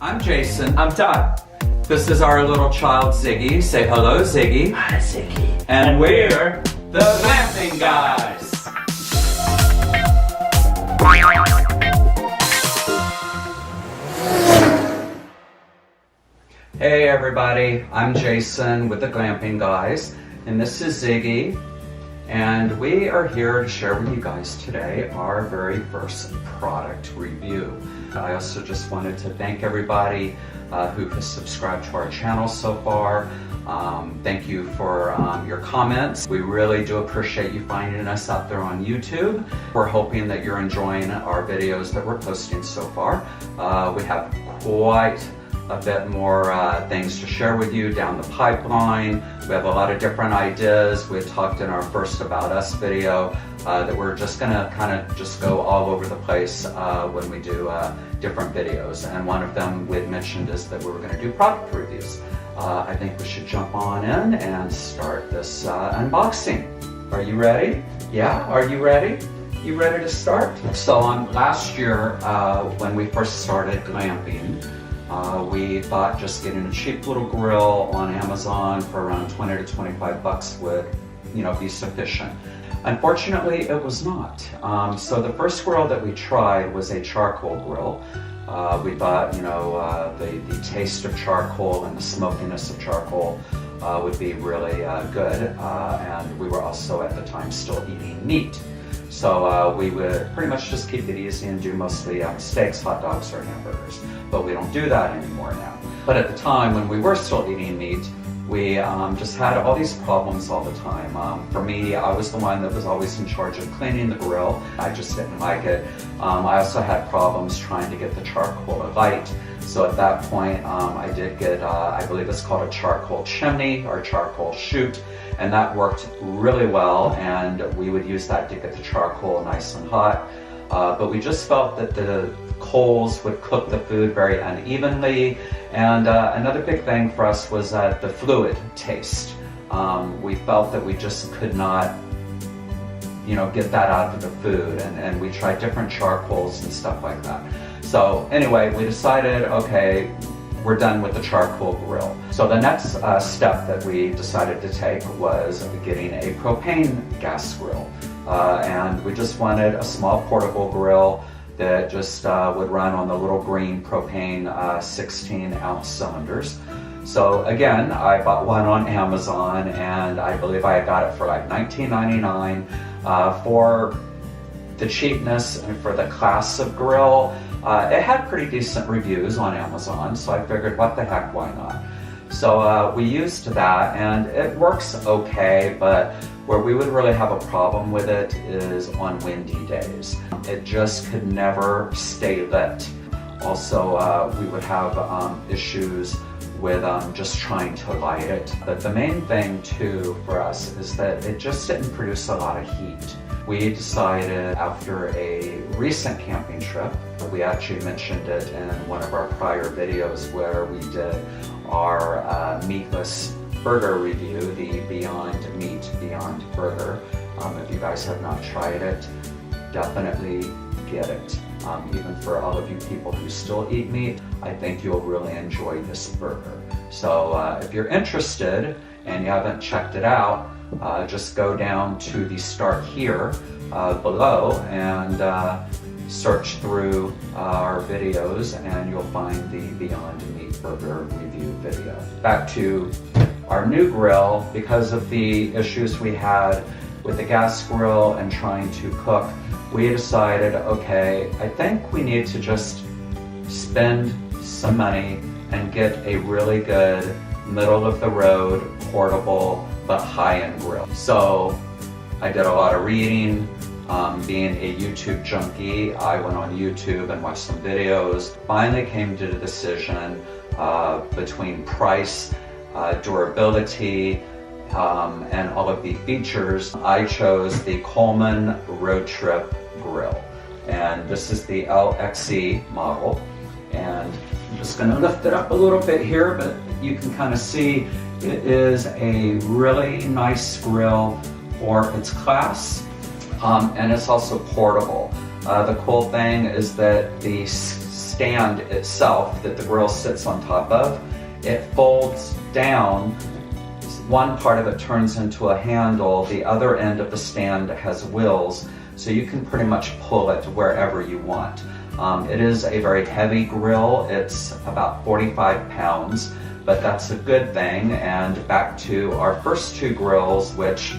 I'm Jason. I'm Todd. This is our little child, Ziggy. Say hello, Ziggy. Hi, Ziggy. And we're the Glamping Guys. Hey everybody, I'm Jason with the Glamping Guys, and this is Ziggy, and we are here to share with you guys today our very first product review. I also just wanted to thank everybody who has subscribed to our channel so far. Thank you for your comments. We really do appreciate you finding us out there on YouTube. We're hoping that you're enjoying our videos that we're posting so far. We have quite a bit more things to share with you down the pipeline. We have a lot of different ideas. We had talked in our first About Us video that we're just gonna kind of just go all over the place when we do different videos. And one of them we had mentioned is that we were gonna do product reviews. I think we should jump on in and start this unboxing. Are you ready? Yeah, are you ready? You ready to start? So last year when we first started glamping, we thought just getting a cheap little grill on Amazon for around 20 to 25 bucks would, be sufficient. Unfortunately, it was not. So the first grill that we tried was a charcoal grill. We thought, the taste of charcoal and the smokiness of charcoal would be really good. And we were also at the time still eating meat. So we would pretty much just keep it easy and do mostly steaks, hot dogs, or hamburgers. But we don't do that anymore now. But at the time when we were still eating meat, we just had all these problems all the time. For me, I was the one that was always in charge of cleaning the grill. I just didn't like it. I also had problems trying to get the charcoal alight. So at that point, I did get, I believe it's called a charcoal chimney or charcoal chute, and that worked really well, and we would use that to get the charcoal nice and hot. But we just felt that the coals would cook the food very unevenly, and another big thing for us was the fluid taste. We felt that we just could not get that out of the food, and we tried different charcoals and stuff like that. So anyway, we decided, okay, we're done with the charcoal grill. So the next step that we decided to take was getting a propane gas grill. And we just wanted a small portable grill that just would run on the little green propane 16-ounce cylinders. So again, I bought one on Amazon, and I believe I got it for like $19.99 for the cheapness and for the class of grill. It had pretty decent reviews on Amazon, so I figured, what the heck, why not? So we used that, and it works okay, but where we would really have a problem with it is on windy days. It just could never stay lit. Also, we would have issues with just trying to light it. But the main thing too for us is that it just didn't produce a lot of heat. We decided after a recent camping trip, we actually mentioned it in one of our prior videos where we did our meatless burger review, the Beyond Meat, Beyond Burger. If you guys have not tried it, definitely get it. Even for all of you people who still eat meat, I think you'll really enjoy this burger. So if you're interested and you haven't checked it out, just go down to the start here below and search through our videos, and you'll find the Beyond Meat Burger review video. Back to our new grill, because of the issues we had with the gas grill and trying to cook, we decided, okay, I think we need to just spend some money and get a really good middle-of-the-road, portable, but high-end grill. So I did a lot of reading. Being a YouTube junkie, I went on YouTube and watched some videos. Finally came to the decision between price, durability, and all of the features. I chose the Coleman RoadTrip grill, and this is the LXE model. And I'm just going to lift it up a little bit here, but you can kind of see it is a really nice grill for its class, and it's also portable. The cool thing is that the stand itself that the grill sits on top of, it folds down. One part of it turns into a handle, the other end of the stand has wheels, so you can pretty much pull it wherever you want. It is a very heavy grill. It's about 45 pounds, but that's a good thing. And back to our first two grills, which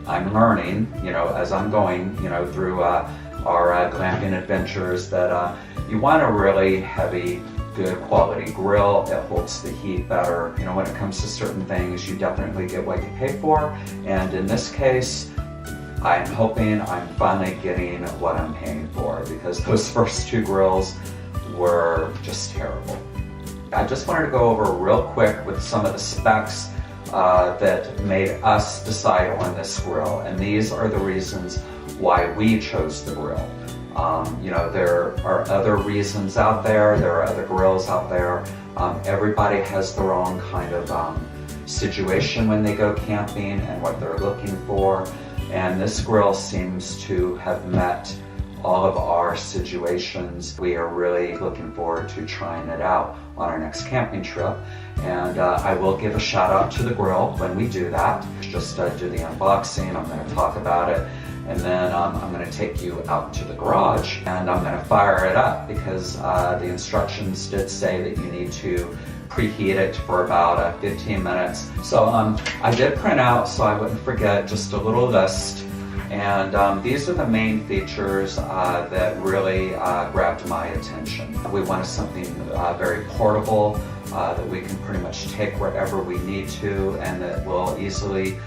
I'm learning, as I'm going, through our glamping adventures, that you want a really heavy, good quality grill. It holds the heat better. When it comes to certain things, you definitely get what you pay for. And in this case, I'm hoping I'm finally getting what I'm paying for, because those first two grills were just terrible. I just wanted to go over real quick with some of the specs that made us decide on this grill, and these are the reasons why we chose the grill. There are other reasons out there, there are other grills out there. Everybody has their own kind of situation when they go camping and what they're looking for, and this grill seems to have met all of our situations. We are really looking forward to trying it out on our next camping trip, and I will give a shout out to the grill when we do that. Just do the unboxing, I'm going to talk about it, and then I'm going to take you out to the garage and I'm going to fire it up, because the instructions did say that you need to preheat it for about 15 minutes. So I did print out, so I wouldn't forget, just a little list, and these are the main features that really grabbed my attention. We wanted something very portable that we can pretty much take wherever we need to, and that will easily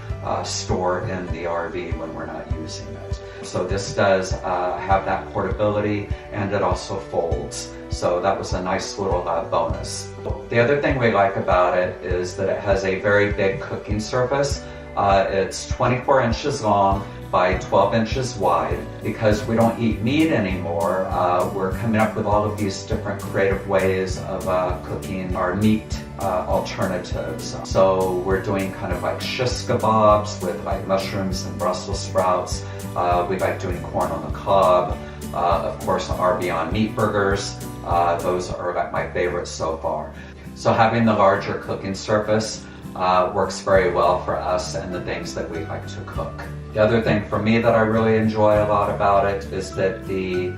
store in the RV when we're not using it. So this does have that portability, and it also folds. So that was a nice little bonus. The other thing we like about it is that it has a very big cooking surface. It's 24 inches long by 12 inches wide. Because we don't eat meat anymore, we're coming up with all of these different creative ways of cooking our meat alternatives. So we're doing kind of like shish kebabs with like mushrooms and Brussels sprouts. We like doing corn on the cob. Of course, our Beyond Meat burgers. Those are like my favorites so far. So having the larger cooking surface works very well for us and the things that we like to cook. The other thing for me that I really enjoy a lot about it is that the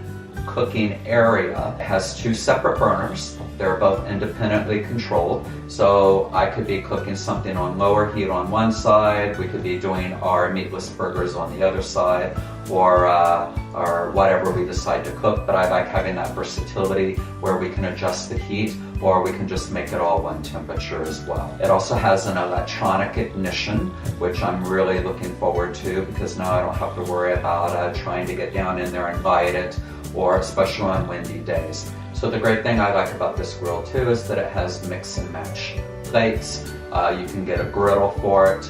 cooking area has two separate burners. They're both independently controlled. So I could be cooking something on lower heat on one side, we could be doing our meatless burgers on the other side, or whatever we decide to cook. But I like having that versatility where we can adjust the heat, or we can just make it all one temperature as well. It also has an electronic ignition, which I'm really looking forward to, because now I don't have to worry about trying to get down in there and light it, or especially on windy days. So the great thing I like about this grill too is that it has mix and match plates. You can get a griddle for it,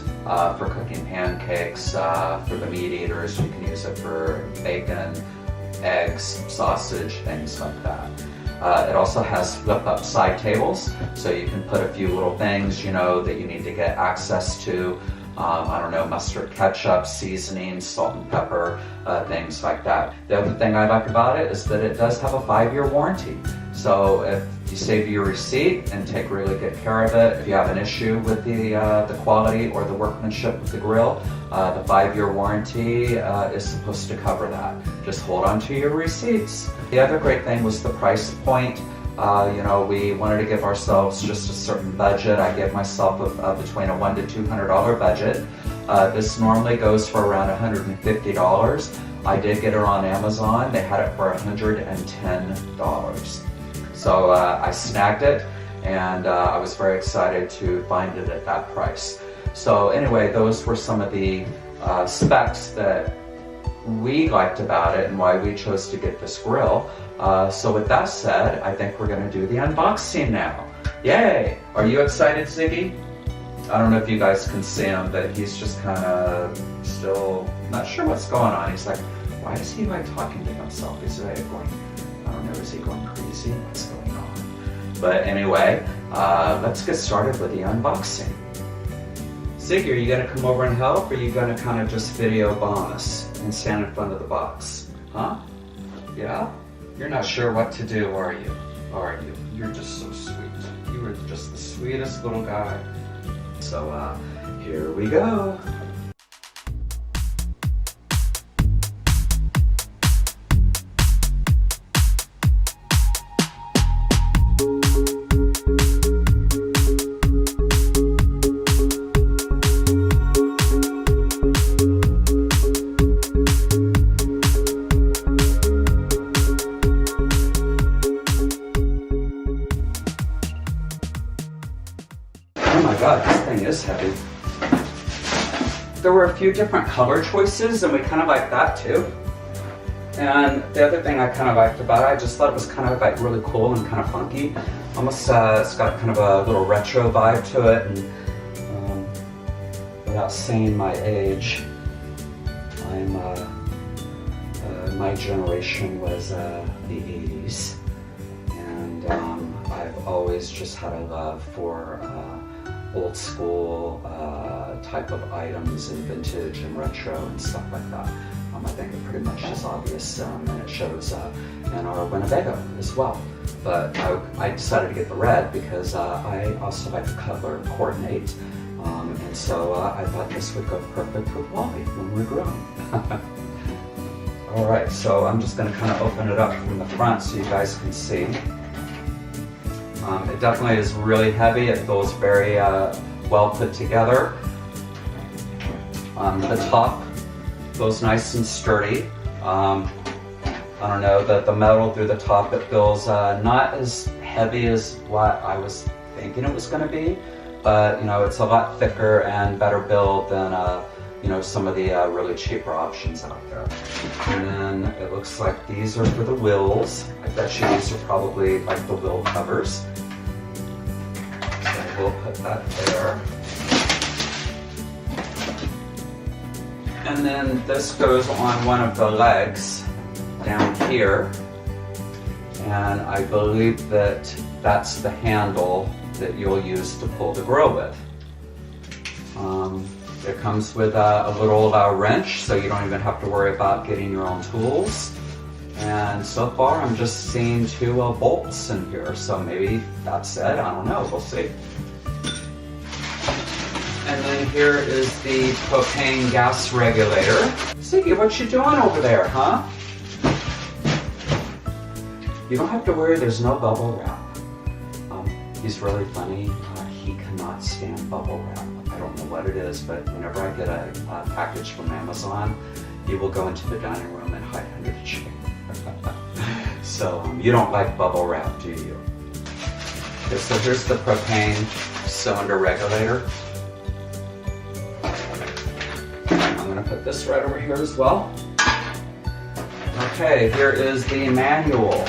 for cooking pancakes, for the meat eaters. You can use it for bacon, eggs, sausage, things like that. It also has flip-up side tables, so you can put a few little things, that you need to get access to. I don't know, mustard, ketchup, seasoning, salt and pepper, things like that. The other thing I like about it is that it does have a 5-year warranty. So if you save your receipt and take really good care of it, if you have an issue with the quality or the workmanship of the grill, the 5-year warranty is supposed to cover that. Just hold on to your receipts. The other great thing was the price point. We wanted to give ourselves just a certain budget. I gave myself between a $100 to $200 budget. This normally goes for around $150. I did get it on Amazon. They had it for $110. So I snagged it, and I was very excited to find it at that price. So anyway, those were some of the specs that we liked about it and why we chose to get this grill. So with that said, I think we're going to do the unboxing now. Yay! Are you excited, Ziggy? I don't know if you guys can see him, but he's just kind of still not sure what's going on. He's like, why is he like talking to himself? Is he going, I don't know, is he going crazy? What's going on? But anyway, let's get started with the unboxing. Ziggy, are you going to come over and help, or are you going to kind of just video bomb us and stand in front of the box? Huh? Yeah? You're not sure what to do, are you? Are you? You're just so sweet. You are just the sweetest little guy. So here we go. Oh my God, this thing is heavy. There were a few different color choices and we kind of liked that too. And the other thing I kind of liked about it, I just thought it was kind of like really cool and kind of funky. Almost, it's got kind of a little retro vibe to it. And without saying my age, my generation was the 80s. And I've always just had a love for old school type of items and vintage and retro and stuff like that. I think it pretty much is obvious and it shows in our Winnebago as well. But I decided to get the red because I also like the color coordinate. And so I thought this would go perfect with Wally when we're grilling. All right, so I'm just gonna kind of open it up from the front so you guys can see. It definitely is really heavy. It feels very well put together. The top feels nice and sturdy. I don't know, the metal through the top, it feels not as heavy as what I was thinking it was going to be, but you know, it's a lot thicker and better build than you know, some of the really cheaper options out there. And then it looks like these are for the wheels. I bet you these are probably like the wheel covers. So we'll put that there. And then this goes on one of the legs down here. And I believe that that's the handle that you'll use to pull the grill with. It comes with a little wrench, so you don't even have to worry about getting your own tools. And so far I'm just seeing 2 bolts in here, so maybe that's it, I don't know, we'll see. And then here is the propane gas regulator. Ziggy, what you doing over there, huh? You don't have to worry, there's no bubble wrap. He's really funny. He cannot stand bubble wrap. I don't know what it is, but whenever I get a package from Amazon, he will go into the dining room and hide under the chair. So you don't like bubble wrap, do you? Okay, so here's the propane cylinder regulator. I'm gonna put this right over here as well. Okay, here is the manual.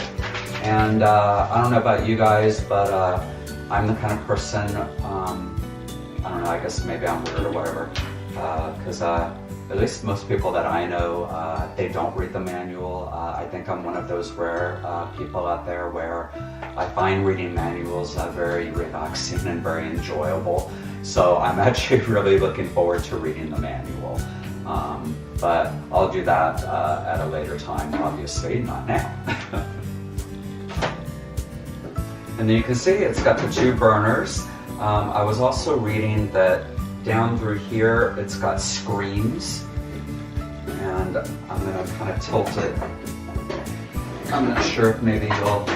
And I don't know about you guys, but I'm the kind of person, I don't know, I guess maybe I'm weird or whatever, because at least most people that I know, they don't read the manual. I think I'm one of those rare people out there where I find reading manuals very relaxing and very enjoyable. So I'm actually really looking forward to reading the manual. But I'll do that at a later time, obviously, not now. And then you can see it's got the 2 burners. I was also reading that down through here it's got screens, and I'm going to kind of tilt it. I'm not sure if maybe you'll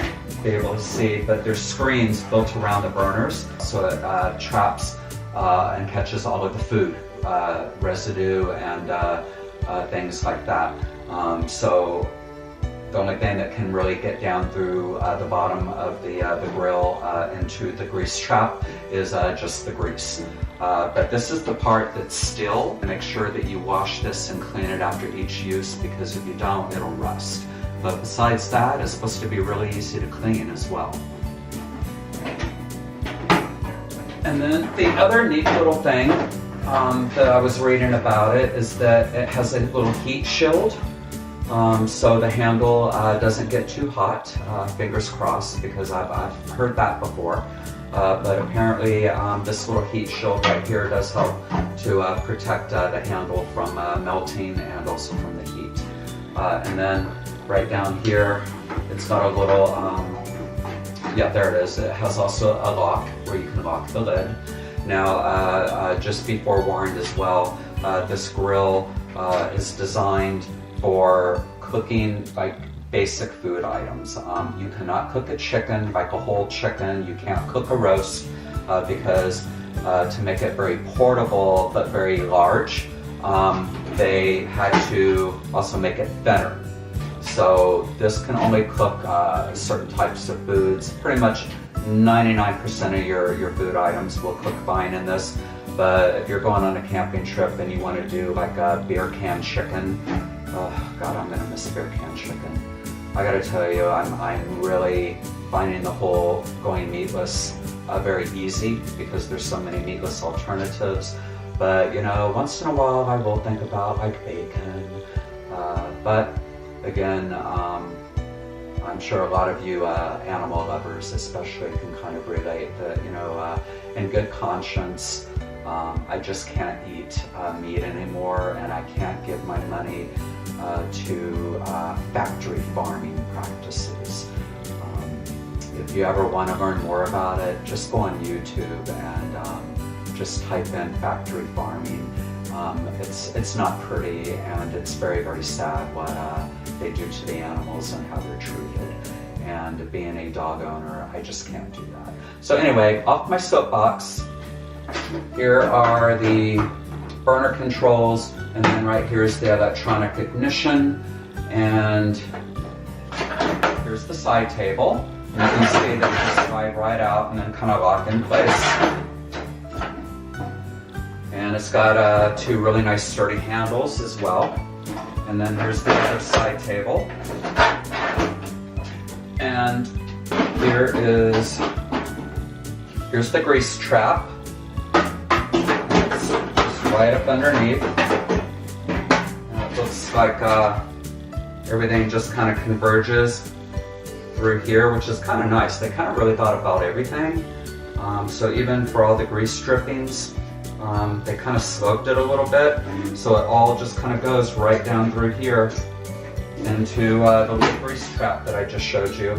be able to see, but there's screens built around the burners, so it traps and catches all of the food residue and things like that. So the only thing that can really get down through the bottom of the grill into the grease trap is just the grease. But this is the part that's still. Make sure that you wash this and clean it after each use, because if you don't, it'll rust. But besides that, it's supposed to be really easy to clean as well. And then the other neat little thing that I was reading about it is that it has a little heat shield. So the handle doesn't get too hot, fingers crossed, because I've heard that before. But apparently this little heat shield right here does help to protect the handle from melting and also from the heat. And then right down here It's got a little, yeah, there it is. It has also a lock where you can lock the lid. Now, just be forewarned as well, this grill is designed for cooking like basic food items. You cannot cook a chicken, like a whole chicken. You can't cook a roast because to make it very portable but very large, they had to also make it thinner. So this can only cook certain types of foods. Pretty much 99% of your food items will cook fine in this. But if you're going on a camping trip and you want to do like a beer can chicken, oh God, I'm gonna miss beer can chicken. I gotta tell you, I'm really finding the whole going meatless very easy because there's so many meatless alternatives. But you know, once in a while I will think about like bacon. But again, I'm sure a lot of you animal lovers especially can kind of relate that, you know, in good conscience, I just can't eat meat anymore, and I can't give my money to factory farming practices. If you ever want to learn more about it, just go on YouTube and just type in factory farming. It's not pretty, and it's very, very sad what they do to the animals and how they're treated. And being a dog owner, I just can't do that. So anyway, off my soapbox, here are the burner controls, and then right here is the electronic ignition, and here's the side table. And you can see that you just slide right out and then kind of lock in place. And it's got two really nice sturdy handles as well. And then here's the other side table. And here's the grease trap. It's just right up underneath. And it looks like everything just kind of converges through here, which is kind of nice. They kind of really thought about everything. So even for all the grease strippings, they kind of sloped it a little bit, so it all just kind of goes right down through here into the little grease trap that I just showed you.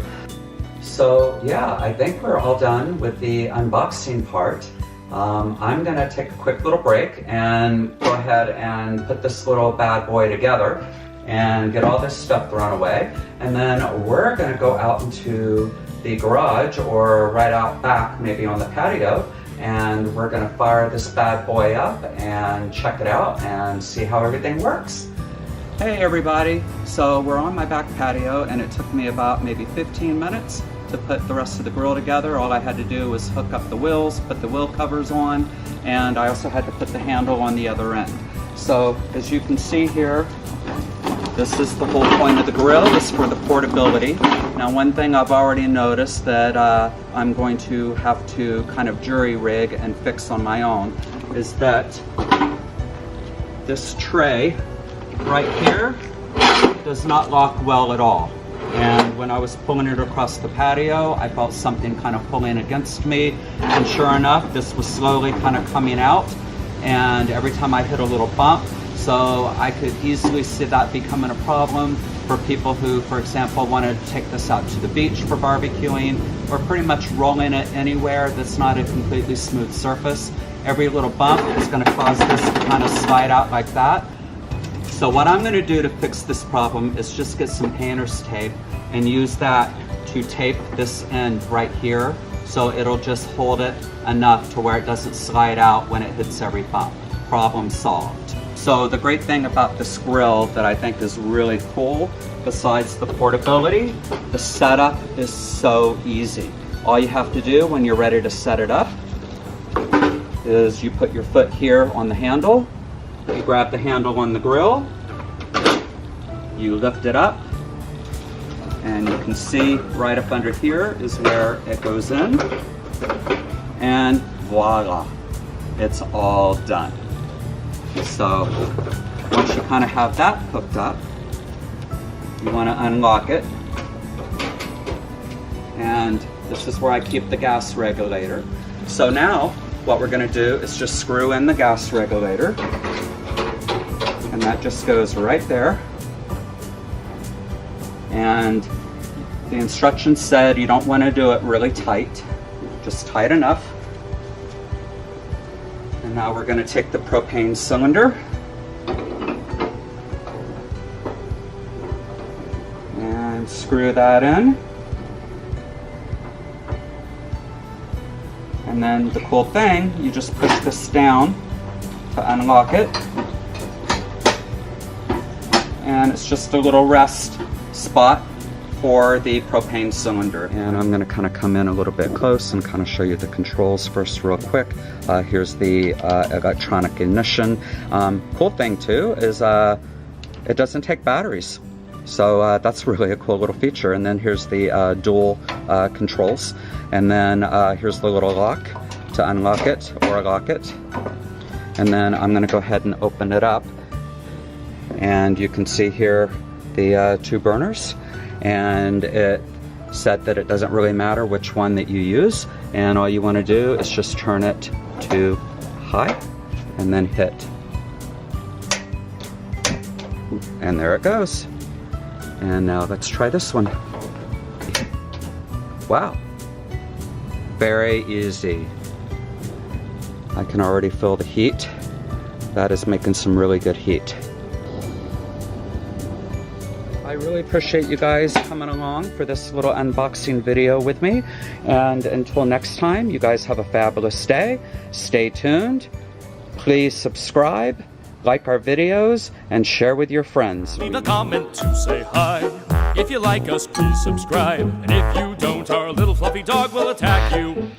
So yeah, I think we're all done with the unboxing part. I'm gonna take a quick little break and go ahead and put this little bad boy together and get all this stuff thrown away, and then we're gonna go out into the garage or right out back, maybe on the patio, and we're gonna fire this bad boy up and check it out and see how everything works. Hey everybody, so we're on my back patio, and it took me about maybe 15 minutes to put the rest of the grill together. All I had to do was hook up the wheels, put the wheel covers on, and I also had to put the handle on the other end. So as you can see here, this is the whole point of the grill, is for the portability. Now one thing I've already noticed that I'm going to have to kind of jury rig and fix on my own is that this tray right here does not lock well at all. And when I was pulling it across the patio, I felt something kind of pulling against me, and sure enough, this was slowly kind of coming out, and every time I hit a little bump, so I could easily see that becoming a problem for people who, for example, want to take this out to the beach for barbecuing, or pretty much rolling it anywhere that's not a completely smooth surface. Every little bump is going to cause this to kind of slide out like that. So what I'm going to do to fix this problem is just get some painter's tape and use that to tape this end right here, so it'll just hold it enough to where it doesn't slide out when it hits every bump. Problem solved. So the great thing about this grill that I think is really cool, besides the portability, the setup is so easy. All you have to do when you're ready to set it up is you put your foot here on the handle, you grab the handle on the grill, you lift it up, and you can see right up under here is where it goes in, and voila, it's all done. So once you kind of have that hooked up, you want to unlock it, and this is where I keep the gas regulator. So now what we're going to do is just screw in the gas regulator, and that just goes right there. And The instructions said you don't want to do it really tight, just tight enough. And now we're going to take the propane cylinder and screw that in. And then the cool thing, you just push this down to unlock it. And it's just a little rest spot for the propane cylinder. And I'm going to kind of come in a little bit close and kind of show you the controls first real quick. Here's the electronic ignition. Cool thing too is it doesn't take batteries. So that's really a cool little feature. And then here's the dual controls. And then here's the little lock to unlock it or lock it. And then I'm going to go ahead and open it up. And you can see here the two burners. And it said that it doesn't really matter which one that you use. And all you want to do is just turn it to high and then hit. And there it goes. And now let's try this one. Wow. Very easy. I can already feel the heat. That is making some really good heat. I really appreciate you guys coming along for this little unboxing video with me. And until next time, you guys have a fabulous day. Stay tuned. Please subscribe, like our videos, and share with your friends. Leave a comment to say hi. If you like us, please subscribe. And if you don't, our little fluffy dog will attack you.